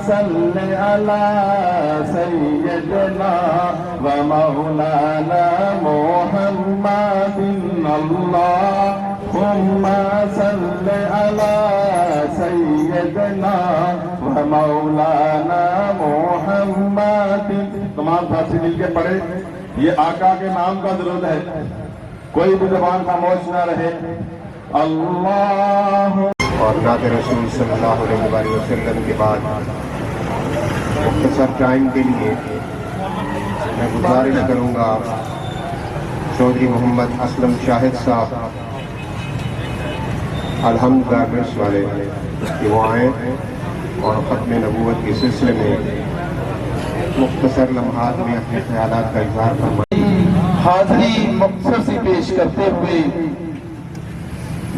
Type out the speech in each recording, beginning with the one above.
صل على سيدنا ومولانا محمد اللهم صل على سيدنا ومولانا محمد. تمام ساتھی مل کے پڑھے. یہ آقا کے نام کا درود ہے, کوئی بھی زبان خاموش نہ رہے. اللہ اور نعت رسول صلی اللہ علیہ وآلہ وسلم کے بعد مختصر ٹائم کے لیے میں گزارش کروں گا چودھری محمد اسلم شاہد صاحب الحمد گارمنٹس والے کہ وہ آئیں اور ختم نبوت کے سلسلے میں مختصر لمحات میں اپنے خیالات کا اظہار فرمائیں. حاضری مختصر سی پیش کرتے ہوئے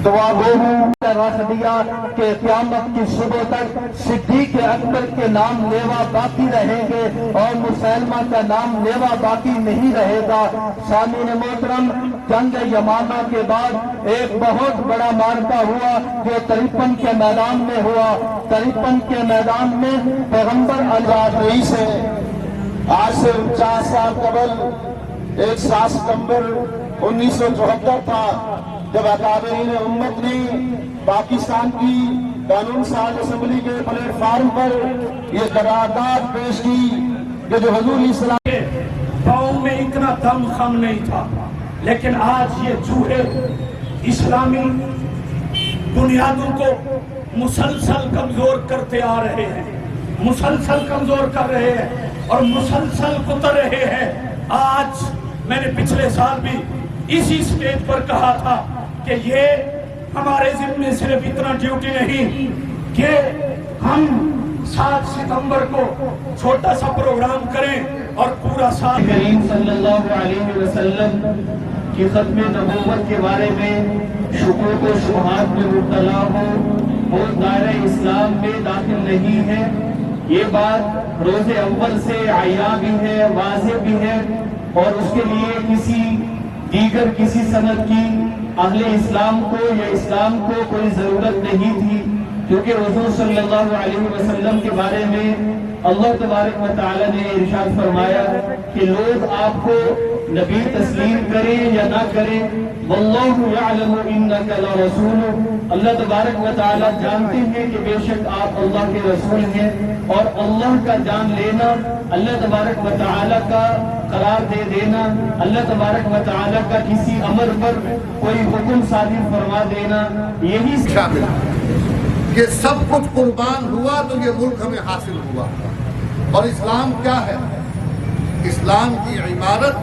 دعا گو ہوں رکھ دیا کہ قیامت کی صبح تک صدیق اکبر کے نام لیوا باقی رہیں گے اور مسلمہ کا نام لیوا باقی نہیں رہے گا. سامعین محترم, جنگ یمامہ کے بعد ایک بہت بڑا معرکہ ہوا جو 53 کے میدان میں ہوا. 53 کے میدان میں پیغمبر علیہ سے آج سے 50 سال قبل 7 ستمبر 1974 تھا جب اکابرین امت نے پاکستان کی قانون ساز اسمبلی کے پلیٹ فارم پر یہ قرارداد پیش کی کہ جو حضور اسلام کے پاؤں میں اتنا دم خم نہیں تھا, لیکن آج یہ چوہے اسلامی بنیادوں کو مسلسل کمزور کرتے آ رہے ہیں, مسلسل کمزور کر رہے ہیں اور مسلسل کتر رہے ہیں. آج میں نے پچھلے سال بھی اسی سٹیج پر کہا تھا کہ یہ ہمارے ذمہ صرف اتنا ڈیوٹی نہیں کہ ہم 7 ستمبر کو چھوٹا سا پروگرام کریں اور پورا سال کریم صلی اللہ علیہ وسلم کی ختم نبوت کے بارے میں شکوک و شبہات میں مبتلا ہو وہ دائرہ اسلام میں داخل نہیں ہے. یہ بات روز اول سے عیاں بھی ہے, واضح بھی ہے, اور اس کے لیے کسی سند کی اہل اسلام کو یا اسلام کو کوئی ضرورت نہیں تھی, کیونکہ حضور صلی اللہ علیہ وسلم کے بارے میں اللہ تبارک و تعالی نے ارشاد فرمایا کہ لوگ آپ کو نبی تسلیم کریں یا نہ کریں, واللہ یعلم انک لرسول, اللہ تبارک و تعالی جانتے ہیں کہ بے شک آپ اللہ کے رسول ہیں. اور اللہ کا جان لینا, اللہ تبارک و تعالی کا قرار دے دینا, اللہ تبارک و تعالی کا کسی امر پر کوئی حکم صادر فرما دینا, یہی شامل ہے. یہ سب کچھ قربان ہوا تو یہ ملک ہمیں حاصل ہوا. اور اسلام کیا ہے؟ اسلام کی عمارت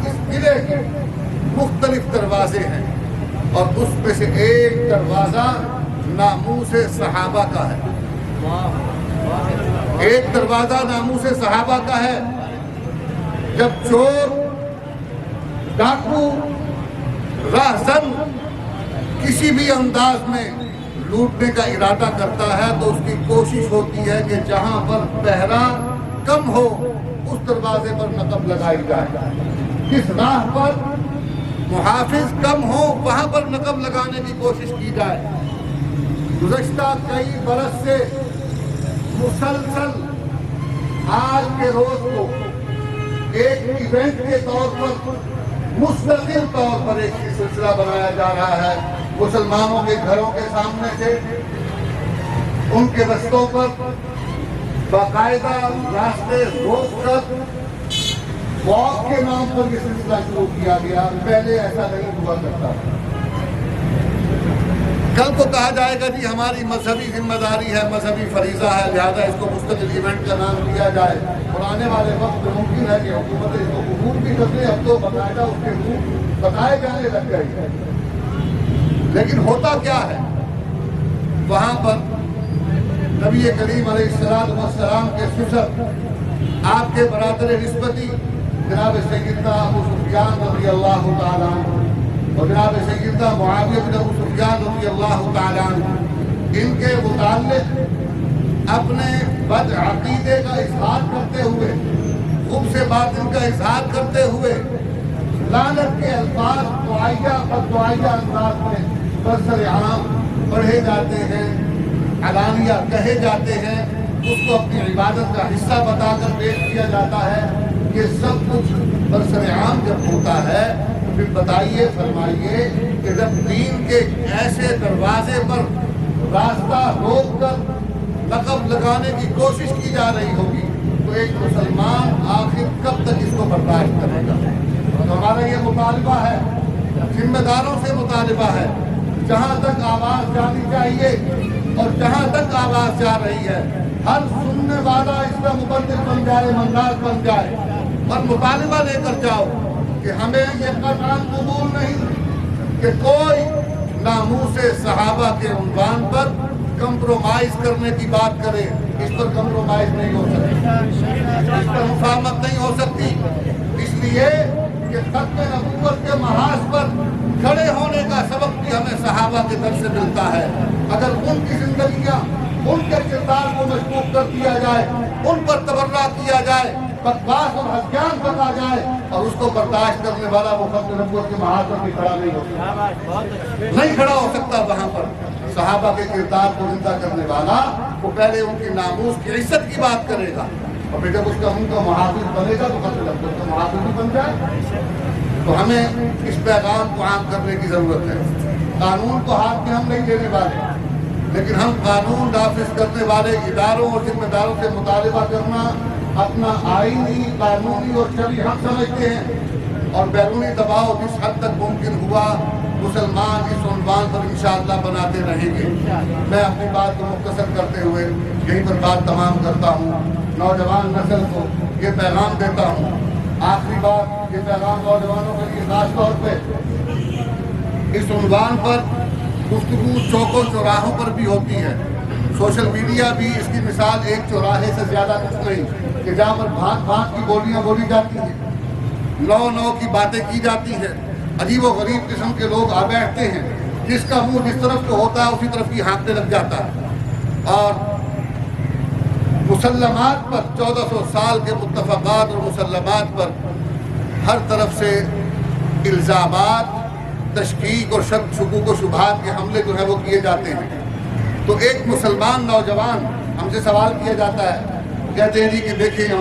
اس قلعے کے مختلف دروازے ہیں, اور اس میں سے ایک دروازہ ناموس صحابہ کا ہے. ایک دروازہ ناموس صحابہ کا ہے. جب چور, ڈاکو, راہزن کسی بھی انداز میں لوٹنے کا ارادہ کرتا ہے تو اس کی کوشش ہوتی ہے کہ جہاں پر پہرا کم ہو اس دروازے پر نقب لگائی جائے, جس راہ پر محافظ کم ہو وہاں پر نقب لگانے کی کوشش کی جائے. گزشتہ کئی برس سے مسلسل آج کے روز کو ایک ایونٹ کے طور پر مستقل طور پر ایک سلسلہ بنایا جا رہا ہے. مسلمانوں کے گھروں کے سامنے سے ان کے رستوں پر باقاعدہ راستے روک کر واک کے نام پر یہ سلسلہ شروع کیا گیا. پہلے ایسا نہیں ہوا کرتا. کل کو کہا جائے گا جی ہماری مذہبی ذمہ داری ہے, مذہبی فریضہ ہے, لہذا اس کو مستقل ایونٹ کا نام دیا جائے. اور آنے والے وقت میں ممکن ہے کہ حکومت اس کو قبول بھی کر دے. اب تو باقاعدہ اس کے منہ بتائے جانے لگ گئے. لیکن ہوتا کیا ہے, وہاں پر نبی کریم علیہ السلام کے سسر, آپ کے برادر نسبتی جناب سیدنا ابو سفیان رضی اللہ تعالیٰ عنہ اور جناب سیدنا معاویہ بن ابو سفیان رضی اللہ تعالیٰ عنہ, ان کے متعلق اپنے بد عقیدے کا اظہار کرتے ہوئے, خوب سے باطن کا اظہار کرتے ہوئے لعنت کے الفاظ بددعائیہ انداز میں برسر عام پڑھے جاتے ہیں. علانیہ کہے جاتے ہیں اس کو اپنی عبادت کا حصہ بتا کر پیش کیا جاتا ہے. یہ سب کچھ برسر عام جب ہوتا ہے تو پھر بتائیے فرمائیے کہ جب دین کے ایسے دروازے پر راستہ روک کر لقب لگانے کی کوشش کی جا رہی ہوگی تو ایک مسلمان آخر کب تک اس کو برداشت کرے گا؟ تو ہمارا یہ مطالبہ ہے، ذمہ داروں سے مطالبہ ہے، جہاں تک آواز جانی چاہیے اور جہاں تک آواز جا رہی ہے ہر سننے والا اس کا مبلغ بن جائے، منداز بن جائے اور مطالبہ لے کر جاؤ کہ ہمیں یہ قطعاً قبول نہیں کہ کوئی ناموس صحابہ کے عنوان پر کمپرومائز کرنے کی بات کرے. اس پر کمپرومائز نہیں ہو سکتی، اس پر مفاہمت نہیں ہو سکتی. اس لیے کہ ختم نبوت کے محاذ پر کھڑے ہونے کا سبق بھی ہمیں صحابہ کے در سے ملتا ہے. اگر ان کی زندگیاں، ان کے کردار کو مشکوک کر دیا جائے، ان پر تبرہ کیا جائے، بکواس اور ہذیان بنا جائے اور اس کو برداشت کرنے والا وہ ختم نبوت کے محاذ پر بھی کھڑا نہیں ہو سکتا، نہیں کھڑا ہو سکتا. وہاں پر صحابہ کے کردار کو زندہ کرنے والا وہ پہلے ان کی ناموس کی عزت کی بات کرے گا اور پھر جب اس کا ان کا محافظ بنے گا تو ختم نبوت کا محافظ بھی بن جائے. تو ہمیں اس پیغام کو عام کرنے کی ضرورت ہے. قانون کو ہاتھ میں ہم نہیں دینے والے، لیکن ہم قانون نافذ کرنے والے اداروں اور ذمہ داروں سے مطالبہ کرنا اپنا آئینی، قانونی اور شرعی حق سمجھتے ہیں اور بیرونی دباؤ جس حد تک ممکن ہوا مسلمان اس عنوان پر انشاءاللہ بناتے رہیں گے. میں اپنی بات کو مختصر کرتے ہوئے یہیں پر بات تمام کرتا ہوں. نوجوان نسل کو یہ پیغام دیتا ہوں، آخری بات یہ پیغام نوجوانوں کے لیے خاص طور پہ اس عنوان پر گفتگو چوکوں چوراہوں پر بھی ہوتی ہے. سوشل میڈیا بھی اس کی مثال ایک چوراہے سے زیادہ کچھ نہیں کہ جہاں پر بھانت بھانت کی بولیاں بولی جاتی ہیں، نو کی باتیں کی جاتی ہیں، عجیب و غریب قسم کے لوگ آ بیٹھتے ہیں، جس کا منہ جس طرف کو ہوتا ہے اسی طرف کی ہانکنے لگ جاتا ہے. اور مسلمات پر 1400 سال کے متفقات اور مسلمات پر ہر طرف سے الزامات، تشکیک اور شک شکوک و شبہات کے حملے جو ہے وہ کیے جاتے ہیں. تو ایک مسلمان نوجوان ہم سے سوال کیا جاتا ہے، کہتے ہیں جی کہ دیکھیں